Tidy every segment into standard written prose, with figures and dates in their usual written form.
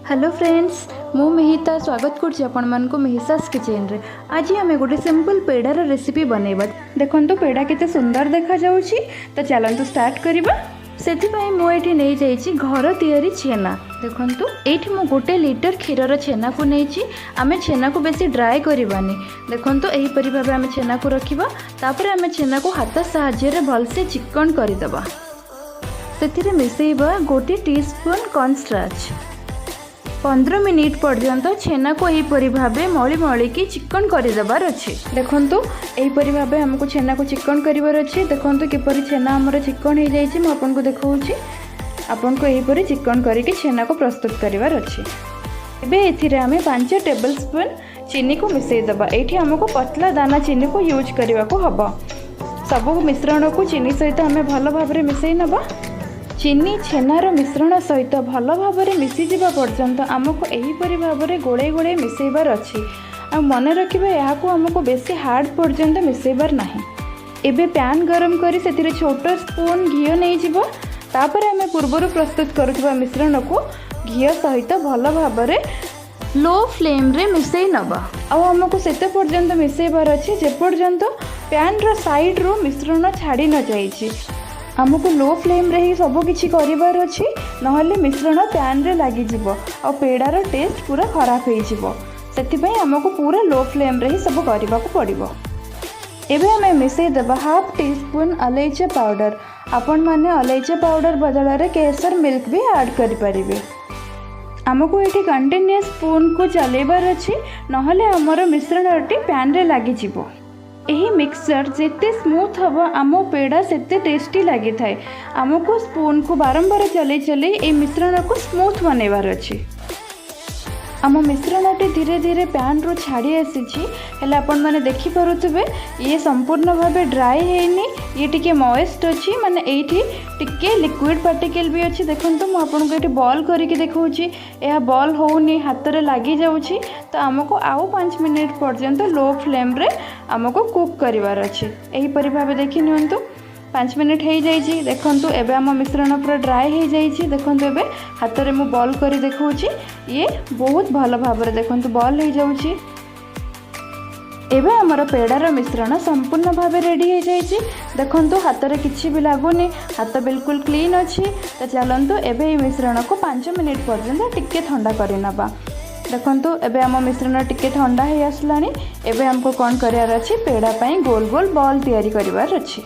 Hello friends, मु मिहिता स्वागत करछि आपण मन को मिहिसास किचन रे। आज आम गोटे सिंपल पेड़ार रेसिपी बनैबा। देखंतु पेड़ा केते सुंदर देखा जाउछि। तो चलंतु स्टार्ट करिबा। सेथिपाई मु एठी नै जाइछि घर तयारी छेना। देखंतु एठी मु गोटे लीटर क्षीरर छेना को नैछि। आमे छेना को बेसी ड्राई करबानी। देखंतु एही परि भाबे आमे छेना को रखिबा। तापर आमे छेना को हाथ साहाय्य रे भलसे चिकन करिदबा। सेथिरे मिसेइबा गोटे टीस्पून कॉर्नस्टार्च। 15 मिनिट पर्यंत छेना को यहीपरि भावे मली मलिकी चिकन करदेबार अच्छे। देखंतु यहीपरि भावे हमको छेना को चिकन करिवार अच्छे। देखंतु किपरि छेना हमर चिकन हो जाइछि। मु आपनको देखौछि। आपनको यहीपरि चिकन करिके छेना को प्रस्तुत करिवार अच्छे। एबे एथिरे हमें 5 टेबल स्पून चीनी को मिसई दबा। एठी हमको पतला दाना चीनी को यूज करबा को हबो। सब मिश्रण को चीनी सहित हमें भलो भाबरे मिसई नबा। चीनी छेनार मिश्रण सहित भल भाव में मिसी जावा पर्यंत आमको यहीपरि भाव में गोले गोले मिसेबार अच्छी। आ मन रखिबा याको हमको बेसी हार्ड पर्यंत मिसेबार नाही। एबे पैन गरम करी सेतिरे छोट स्पून घी नहीं जीवो। तापर आमे पूर्वर प्रस्तुत करुवा मिश्रण को घी सहित भल भाव में लो फ्लेम रे मिसई नबा। आमको सेते पर्यंत मिसेबार अच्छी जे पर्यंत पैन रो साइड रो मिश्रण छाड़ी न जाइछि। आमको लो फ्लेम रे ही सब किछि करिवार अछि, नहले मिश्रण पैन रे लागि जिवो आ पेड़ार टेस्ट पूरा खराब हो जिवो। सेति पई आमको पूरा लो फ्लेम रे ही सब करिबा को पड़िबो। एबे हमें मिसई देबा हाफ टी स्पून अलैची पाउडर। आपण माने अलैची पाउडर बदला रे केसर मिल्क भी ऐड करि परिबे। आमको एठी कंटिन्यूअस स्पून को चलेबार अछि, नहले हमर मिश्रणटी पैन रे लागि जिवो। यही मिक्सचर जिते स्मूथ हम आम पेड़ा सेते टेस्टी लगी थाए। आमको स्पून को बारंबार चले चले ये मिश्रण को स्मूथ बनइबार अच्छी। आम मिश्रणटी धीरे धीरे पैन रू छाड़ी आसी। आपण मैंने देखिपे ये संपूर्ण भाव ड्राए हैनी। ये टिके मॉइस्ट अच्छी, माने एठी टिके लिक्विड पार्टिकल भी अच्छी। देखंतु मु आपनको एठी बॉल करके देखौछि। यह बॉल होउनी, हाथ रे लागि जाउछि। तो आमको आउ 5 मिनिट पर्यंत लो फ्लेम रे आमको कुक करिवार अच्छी। एही परि भाबे देखि नियंतु 5 मिनिट हो जाइए। देखंतु एबे आम मिश्रण पूरा ड्राए हो जाइए। देखंतु एबे हाथ रे मु बॉल करी देखौछि। ये बहुत भल भाव रे देखंतु बॉल हो जाउछि। एबे हमर पेड़ार मिश्रण संपूर्ण भाव रेडी हो जाइए। देखंतु हाथ रे किछि भी लागुनी, हाथ बिल्कुल क्लीन अच्छी। तो चलंतु एबे ये मिश्रण को 5 मिनिट पर्यंत टिके ठंडा करि नबा। देखंतु एबे आम मिश्रण टिके ठंडा हो आसलानी। एबे हमको कौन करार अच्छी, पेड़ा पई गोल गोल बॉल तैयारी करिवार अच्छी।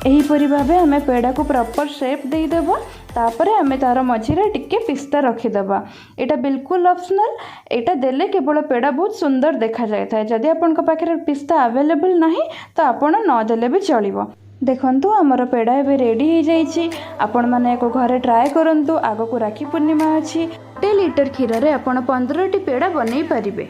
एहीपरि भावे आमे पेड़ा को प्रॉपर शेप दे देबो। तापरे आमे तार मझिरे टिके पिस्ता रखिदेबा। एटा बिल्कुल ऑप्शनल। एटा देले केवल पेड़ा बहुत सुंदर देखा जाय था। जदि आपनका पाखरे पिस्ता अवेलेबल नाही तो आपण न देले भी चलिबो। देखंतु हमर पेड़ा एबे रेडी हो जाइछि। आपण माने एको घरे ट्राई करंतु। आगो को राखी पूर्णिमा अछि। 1 लीटर क्षीर रे आपण 15टी पेड़ा बनै परिबे।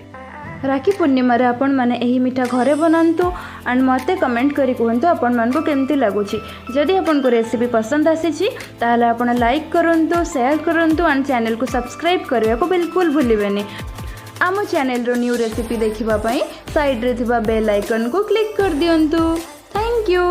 राखी पूर्णिमा रे आपण माने एही मिठा घरे बनांतु एंड मते कमेंट करी कहंतु आपण मान को केमती लागुछि। जदि आपण को रेसिपी पसंद आसीछि ताहले आपण लाइक करंतु, शेयर करंतु एंड चैनल को सब्सक्राइब करबा को बिल्कुल भूलिबेनी। आम चैनल रो न्यू रेसिपी देखिबा पई साइड रे थिबा बेल आइकन को क्लिक कर दियंतु। Thank you.